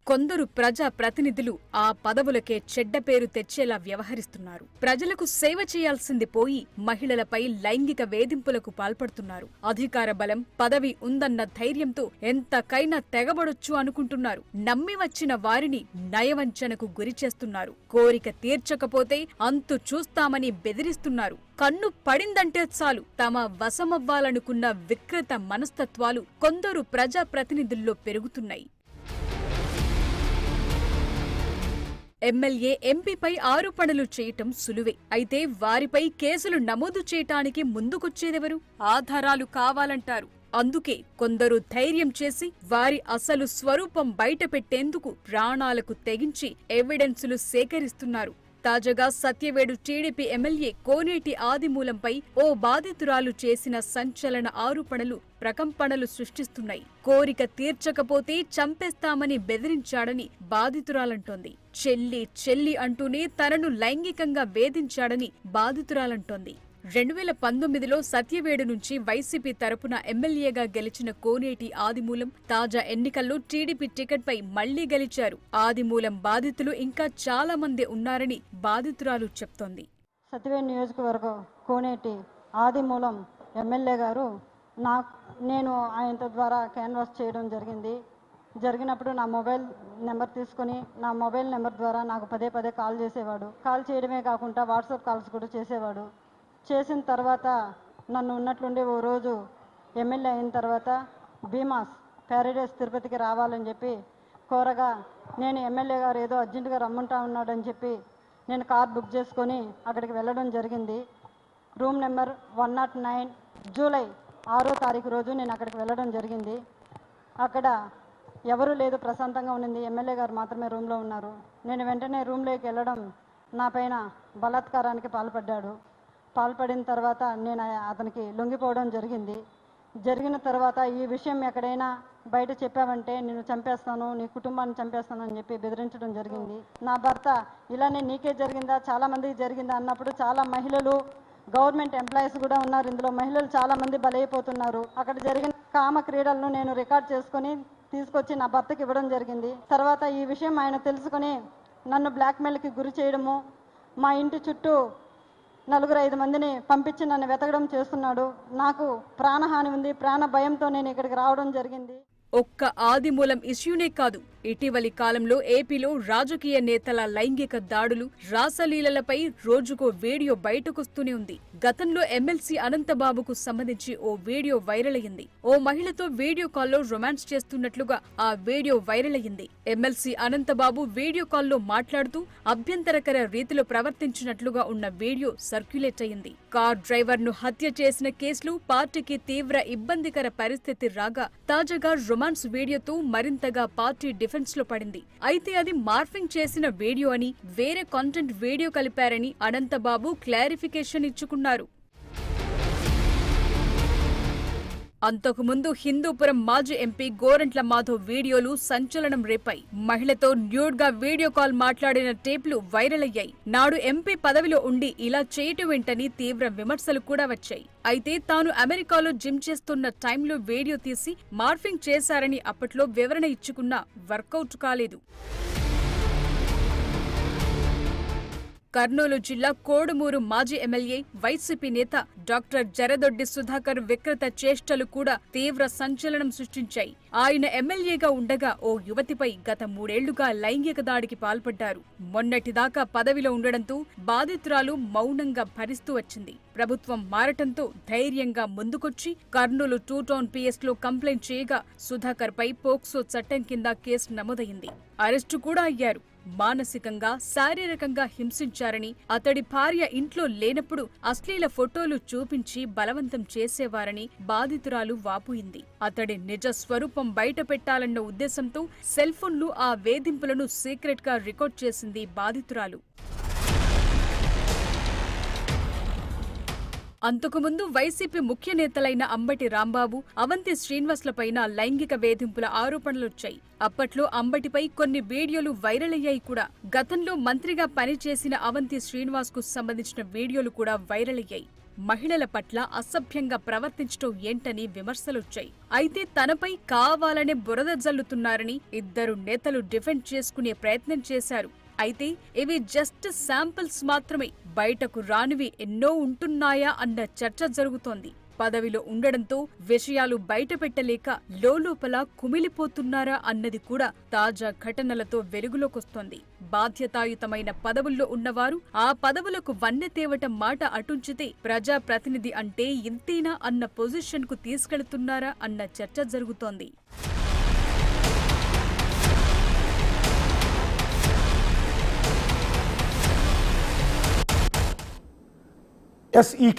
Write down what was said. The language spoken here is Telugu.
కొందరు ప్రజా ప్రతినిధులు ఆ పదవులకే చెడ్డ పేరు తెచ్చేలా వ్యవహరిస్తున్నారు. ప్రజలకు సేవ చేయాల్సింది పోయి మహిళలపై లైంగిక వేధింపులకు పాల్పడుతున్నారు. అధికార బలం, పదవి ఉందన్న ధైర్యంతో ఎంతకైనా తెగబడొచ్చు అనుకుంటున్నారు. నమ్మి వచ్చిన వారిని నయవంచనకు గురిచేస్తున్నారు. కోరిక తీర్చకపోతే అంతు చూస్తామని బెదిరిస్తున్నారు. కన్ను పడిందంటే చాలు తమ వశమవ్వాలనుకున్న వికృత మనస్తత్వాలు కొందరు ప్రజా ప్రతినిధుల్లో పెరుగుతున్నాయి. ఎమ్మెల్యే, ఎంపీపై ఆరోపణలు చేయటం సులువే. అయితే వారిపై కేసులు నమోదు చేయటానికి ముందుకొచ్చేదెవరు? ఆధారాలు కావాలంటారు. అందుకే కొందరు ధైర్యం చేసి వారి అసలు స్వరూపం బయటపెట్టేందుకు ప్రాణాలకు తెగించి ఎవిడెన్సులు సేకరిస్తున్నారు. తాజాగా సత్యవేడు టీడీపీ ఎమ్మెల్యే కోనేటి ఆదిమూలంపై ఓ బాధితురాలు చేసిన సంచలన ఆరోపణలు ప్రకంపనలు సృష్టిస్తున్నాయి. కోరిక తీర్చకపోతే చంపేస్తామని బెదిరించాడని బాధితురాలంటోంది. చెల్లి అంటూనే తనను లైంగికంగా వేధించాడని బాధితురాలంటోంది. 2019లో సత్యవేడు నుంచి వైసీపీ తరపున ఎమ్మెల్యేగా గెలిచిన కోనేటి ఆదిమూలం తాజా ఎన్నికల్లో టీడీపీ టికెట్పై మళ్లీ గెలిచారు. ఆదిమూలం బాధితులు ఇంకా చాలా మంది ఉన్నారని బాధితురాలు చెప్తోంది. సత్యవేడు నియోజకవర్గం కోనేటి ఆదిమూలం ఎమ్మెల్యే గారు నేను ఆయన ద్వారా క్యాన్వాస్ చేయడం జరిగినప్పుడు నా మొబైల్ నెంబర్ తీసుకుని నా మొబైల్ నెంబర్ ద్వారా నాకు పదే కాల్ చేసేవాడు. కాల్ చేయడమే కాకుండా వాట్సాప్ కాల్స్ కూడా చేసేవాడు. చేసిన తర్వాత నన్ను ఉన్నట్లుండి ఓ రోజు ఎమ్మెల్యే అయిన తర్వాత భీమాస్ ప్యారడైస్ తిరుపతికి రావాలని చెప్పి కోరగా నేను ఎమ్మెల్యే గారు ఏదో అర్జెంటుగా రమ్మంటా ఉన్నాడని చెప్పి నేను కార్ బుక్ చేసుకొని అక్కడికి వెళ్ళడం జరిగింది. రూమ్ నెంబర్ 109 జూలై 6వ తారీఖు రోజు నేను అక్కడికి వెళ్ళడం జరిగింది. అక్కడ ఎవరూ లేదు, ప్రశాంతంగా ఉండింది. ఎమ్మెల్యే గారు మాత్రమే రూమ్లో ఉన్నారు. నేను వెంటనే రూమ్లోకి వెళ్ళడం నా పైన బలాత్కారానికి పాల్పడిన తర్వాత నేను అతనికి లొంగిపోవడం జరిగిన తర్వాత ఈ విషయం ఎక్కడైనా బయట చెప్పావంటే నేను చంపేస్తాను, నీ కుటుంబాన్ని చంపేస్తాను అని చెప్పి బెదిరించడం జరిగింది. నా భర్త ఇలానే నీకే జరిగిందా, చాలా మందికి జరిగిందా అన్నప్పుడు చాలా మహిళలు, గవర్నమెంట్ ఎంప్లాయీస్ కూడా ఉన్నారు, ఇందులో మహిళలు చాలా మంది బలైపోతున్నారు. అక్కడ జరిగిన కామ క్రీడలను నేను రికార్డ్ చేసుకొని తీసుకొచ్చి నా భర్తకి ఇవ్వడం జరిగింది. తర్వాత ఈ విషయం ఆయన తెలుసుకొని నన్ను బ్లాక్మెయిల్కి గురి చేయడము, మా ఇంటి చుట్టూ 4-5 మందిని పంపించి నన్ను వెతకడం చేస్తున్నాడు. నాకు ప్రాణహాని ఉంది, ప్రాణ భయంతో నేను ఇక్కడికి రావడం జరిగింది. ఒక్క ఆదిమూలం ఇష్యూనే కాదు, ఇటీవలి కాలంలో ఏపీలో రాజకీయ నేతల లైంగిక దాడులు, రాసలీలలపై రోజుకో వీడియో బయటకొస్తూనే ఉంది. గతంలో ఎమ్మెల్సీ అనంతబాబుకు సంబంధించి ఓ వీడియో వైరల్ అయ్యింది. ఓ మహిళతో వీడియో కాల్లో రొమాన్స్ చేస్తున్నట్లుగా ఆ వీడియో వైరల్ అయ్యింది. ఎమ్మెల్సీ అనంతబాబు వీడియో కాల్లో మాట్లాడుతూ అభ్యంతరకర రీతిలో ప్రవర్తించినట్లుగా ఉన్న వీడియో సర్క్యులేట్ అయ్యింది. కార్ డ్రైవర్ ను హత్య చేసిన కేసులో పార్టీకి తీవ్ర ఇబ్బందికర పరిస్థితి రాగా తాజాగా రొమాన్స్ వీడియోతో మరింతగా పార్టీ డిఫెన్స్ లో పడింది. అయితే అది మార్ఫింగ్ చేసిన వీడియో అని, వేరే కంటెంట్ వీడియో కలిపారని అనంతబాబు క్లారిఫికేషన్ ఇచ్చుకున్నారు. అంతకుముందు హిందూపురం మాజీ ఎంపీ గోరంట్ల మాధవ్ వీడియోలు సంచలనం రేపాయి. మహిళతో న్యూడ్ గా వీడియో కాల్ మాట్లాడిన టేప్లు వైరల్ అయ్యాయి. నాడు ఎంపీ పదవిలో ఉండి ఇలా చేయటమేంటని తీవ్ర విమర్శలు కూడా వచ్చాయి. అయితే తాను అమెరికాలో జిమ్ చేస్తున్న టైంలో వీడియో తీసి మార్ఫింగ్ చేశారని అప్పట్లో వివరణ ఇచ్చుకున్నా వర్కౌట్ కాలేదు. కర్నూలు జిల్లా కోడుమూరు మాజీ ఎమ్మెల్యే, వైసీపీ నేత డాక్టర్ జరదొడ్డి సుధాకర్ వికృత చేష్టలు కూడా తీవ్ర సంచలనం సృష్టించాయి. ఆయన ఎమ్మెల్యేగా ఉండగా ఓ యువతిపై గత 3 ఏళ్లుగా లైంగిక దాడికి పాల్పడ్డారు. మొన్నటిదాకా పదవిలో ఉండడంతో బాధితురాలు మౌనంగా భరిస్తూ వచ్చింది. ప్రభుత్వం మారటంతో ధైర్యంగా ముందుకొచ్చి కర్నూలు 2 టౌన్ PS లో కంప్లైంట్ చేయగా సుధాకర్ పై పోక్సో చట్టం కింద కేసు నమోదైంది. అరెస్టు కూడా అయ్యారు. మానసికంగా, శారీరకంగా హింసించారని, అతడి భార్య ఇంట్లో లేనప్పుడు అశ్లీల ఫోటోలు చూపించి బలవంతం చేసేవారని బాధితురాలు వాపోయింది. అతడి నిజ స్వరూపం బయట పెట్టాలన్న ఉద్దేశంతో సెల్ఫోన్లు ఆ వేధింపులను సీక్రెట్ గా రికార్డ్ చేసింది బాధితురాలు. అంతకుముందు వైసీపీ ముఖ్య నేతలైన అంబటి రాంబాబు, అవంతి శ్రీనివాస్లపైన లైంగిక వేధింపుల ఆరోపణలొచ్చాయి. అప్పట్లో అంబటిపై కొన్ని వీడియోలు వైరల్ అయ్యాయి కూడా. గతంలో మంత్రిగా పనిచేసిన అవంతి శ్రీనివాస్ కు సంబంధించిన వీడియోలు కూడా వైరల్ అయ్యాయి. మహిళల పట్ల అసభ్యంగా ప్రవర్తించడం ఏంటని విమర్శలొచ్చాయి. అయితే తనపై కావాలనే బురద జల్లుతున్నారని ఇద్దరు నేతలు డిఫెండ్ చేసుకునే ప్రయత్నం చేశారు. అయితే ఇవి జస్ట్ శాంపిల్స్ మాత్రమే, బయటకు రానివి ఎన్నో ఉంటున్నాయా అన్న చర్చ జరుగుతోంది. పదవిలో ఉండడంతో విషయాలు బయటపెట్టలేక లోలోపల కుమిలిపోతున్నారా అన్నది కూడా తాజా ఘటనలతో వెలుగులోకొస్తోంది. బాధ్యతాయుతమైన పదవుల్లో ఉన్నవారు ఆ పదవులకు వన్నె తేవటం మాట అటుంచితే ప్రజాప్రతినిధి అంటే ఇంతేనా అన్న పొజిషన్కు తీసుకెళ్తున్నారా అన్న చర్చ జరుగుతోంది. ఈ